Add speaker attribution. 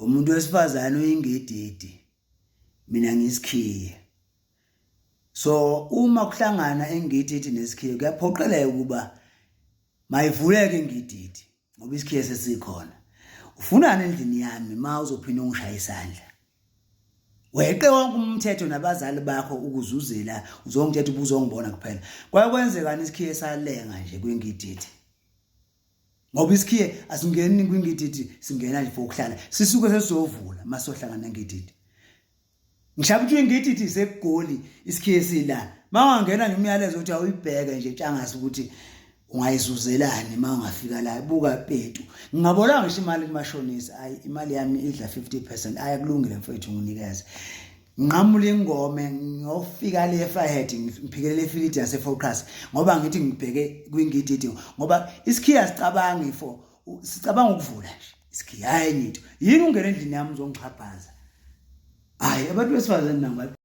Speaker 1: umuntu wesifazane uyingedidi mina ngisikhiye. So uma kuhlangana engididi nesikhiye kuyaphoqeleka ukuba mayivuleke ingididi ngoba isikhiye sesikhona. Ufunani endlini yami ma uzophinda ungishaya isandla. Weqe wonke umthetho nabazali bakho ukuzuzela uzongithetha ubuzongibona kuphela. Kwakwenzekani isikhiye salenga nje kwingididi. Ngoba isikhiye asingeni kwingididi singena nje for ukuhlala. Sisuke sesizovula masohlangana ngididi. Ngishabe ukuthi ingididi sekugoli isikhiye sila. Mawangena nje umyalezo uthi awuyibheke nje tshangasi ukuthi ungayizuzelani ma ungafika la buka petu. Ngingabona ngisho imali kumashonisa ayi imali yami idla 50% ayakulungile mfethu nginikeze. Ngiqhamula ingome ngiyofika le Firehead ngiphikelele efilidi yase Focus ngoba ngithi ngibheke kwingididi ngoba isikhiya sicabangi sicabanga ukuvula nje isikhiya hayi nyitho yini ungena endlini yami uzongixhaphaza hayi abantu besifazane nabo